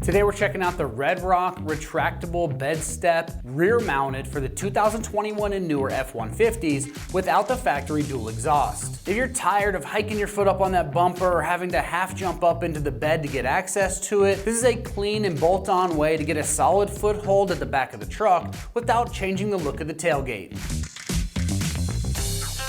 Today we're checking out the RedRock retractable bed step, rear mounted for the 2021 and newer F-150s without the factory dual exhaust. If you're tired of hiking your foot up on that bumper or having to half jump up into the bed to get access to it, this is a clean and bolt-on way to get a solid foothold at the back of the truck without changing the look of the tailgate.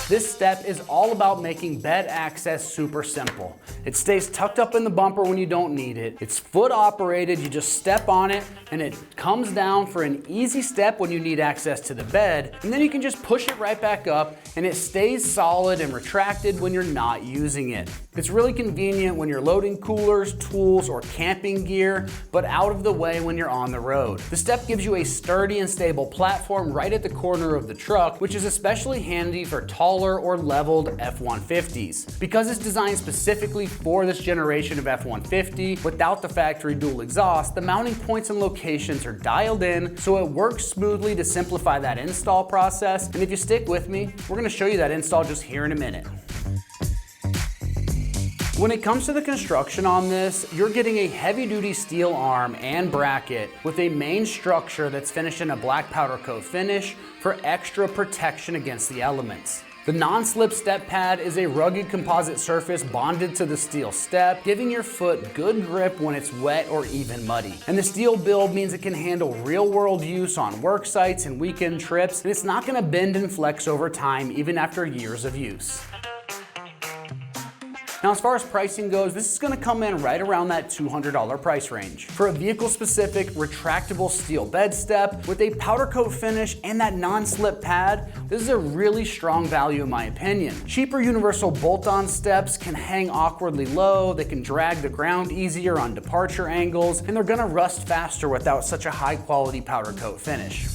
This step is all about making bed access super simple. It stays tucked up in the bumper when you don't need it. It's foot operated, you just step on it and it comes down for an easy step when you need access to the bed, and then you can just push it right back up and it stays solid and retracted when you're not using it. It's really convenient when you're loading coolers, tools, or camping gear, but out of the way when you're on the road. The step gives you a sturdy and stable platform right at the corner of the truck, which is especially handy for taller or leveled F-150s. Because it's designed specifically for this generation of F-150 without the factory dual exhaust, the mounting points and locations are dialed in so it works smoothly to simplify that install process. And if you stick with me, we're gonna show you that install just here in a minute. When it comes to the construction on this, you're getting a heavy-duty steel arm and bracket with a main structure that's finished in a black powder coat finish for extra protection against the elements. The non-slip step pad is a rugged composite surface bonded to the steel step, giving your foot good grip when it's wet or even muddy. And the steel build means it can handle real-world use on work sites and weekend trips, and it's not gonna bend and flex over time even after years of use. Now, as far as pricing goes, this is gonna come in right around that $200 price range. For a vehicle-specific retractable steel bed step with a powder coat finish and that non-slip pad, this is a really strong value in my opinion. Cheaper universal bolt-on steps can hang awkwardly low, they can drag the ground easier on departure angles, and they're gonna rust faster without such a high-quality powder coat finish.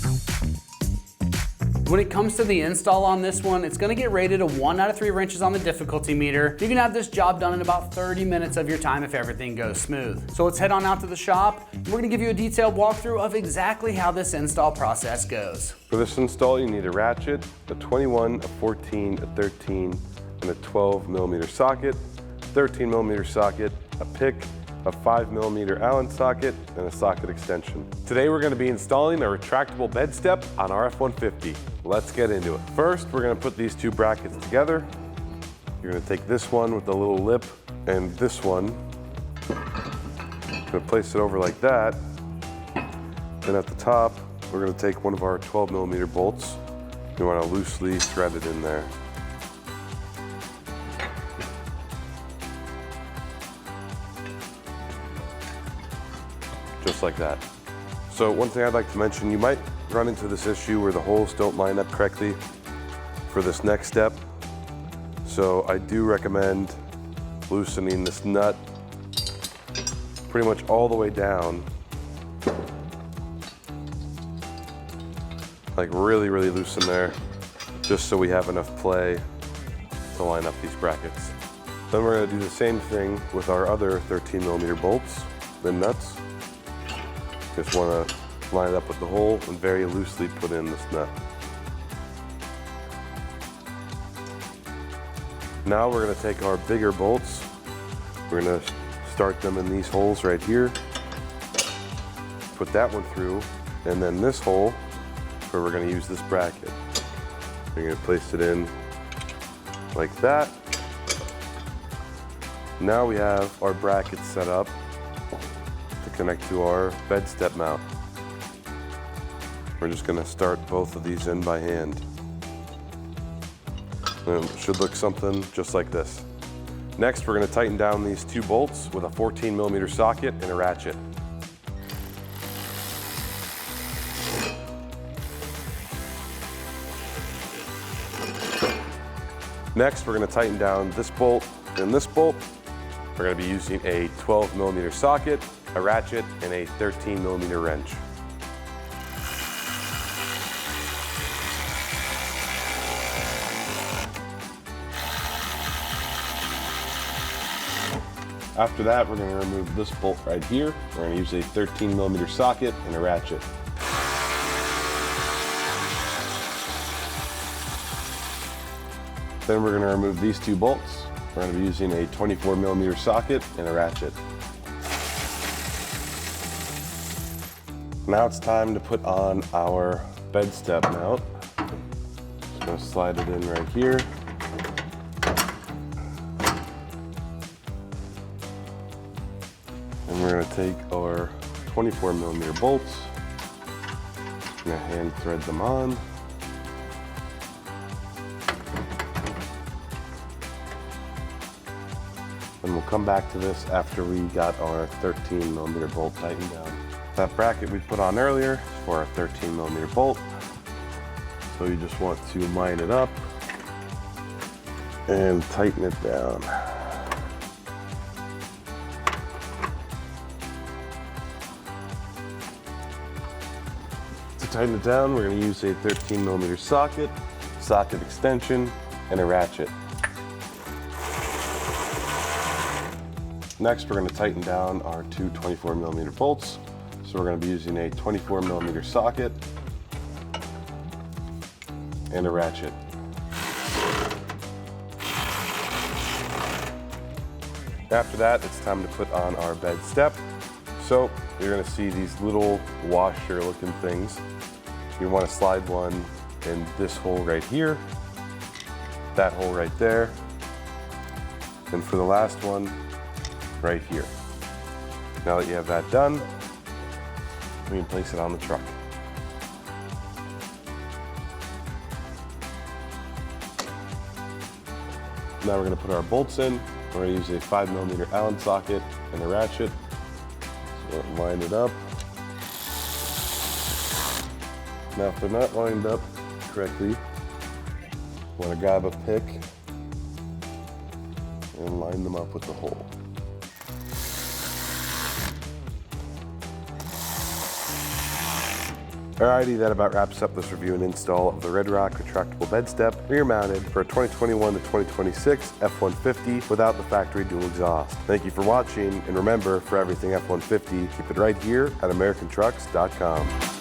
When it comes to the install on this one, it's gonna get rated a 1 out of 3 wrenches on the difficulty meter. You can have this job done in about 30 minutes of your time if everything goes smooth. So let's head on out to the shop. We're gonna give you a detailed walkthrough of exactly how this install process goes. For this install, you need a ratchet, a 21, a 14, a 13, and a 12mm socket, 13mm socket, a pick, a 5mm Allen socket, and a socket extension. Today we're going to be installing a retractable bed step on our F-150. Let's get into it. First, we're going to put these two brackets together. You're going to take this one with the little lip and this one. Going to place it over like that. Then at the top, we're going to take one of our 12mm bolts. You want to loosely thread it in there. Just like that. So one thing I'd like to mention, you might run into this issue where the holes don't line up correctly for this next step. So I do recommend loosening this nut pretty much all the way down. Like really, really loose in there, just so we have enough play to line up these brackets. Then we're gonna do the same thing with our other 13mm bolts and nuts. Just want to line it up with the hole and very loosely put in this nut. Now we're going to take our bigger bolts. We're going to start them in these holes right here. Put that one through, and then this hole where we're going to use this bracket. We're going to place it in like that. Now we have our brackets set up to connect to our bed step mount. We're just going to start both of these in by hand. And it should look something just like this. Next, we're going to tighten down these two bolts with a 14mm socket and a ratchet. Next, we're going to tighten down this bolt and this bolt. We're going to be using a 12mm socket, a ratchet, and a 13mm wrench. After that, we're going to remove this bolt right here. We're going to use a 13mm socket and a ratchet. Then we're going to remove these two bolts. We're going to be using a 24mm socket and a ratchet. Now it's time to put on our bed step mount. Just gonna slide it in right here. And we're gonna take our 24mm bolts. I'm gonna hand thread them on. And we'll come back to this after we got our 13mm bolt tightened down. That bracket we put on earlier is for our 13mm bolt. So you just want to line it up and tighten it down. To tighten it down, we're going to use a 13mm socket extension, and a ratchet. Next, we're going to tighten down our two 24mm bolts. So we're going to be using a 24mm socket and a ratchet. After that, it's time to put on our bed step. So you're going to see these little washer looking things. You want to slide one in this hole right here, that hole right there, and for the last one, right here. Now that you have that done, we can place it on the truck. Now we're going to put our bolts in. We're going to use a 5mm Allen socket and a ratchet. So line it up. Now if they're not lined up correctly, you want to grab a pick and line them up with the hole. Alrighty, that about wraps up this review and install of the RedRock retractable bed step, rear mounted for a 2021 to 2026 F-150 without the factory dual exhaust. Thank you for watching, and remember, for everything F-150, keep it right here at AmericanTrucks.com.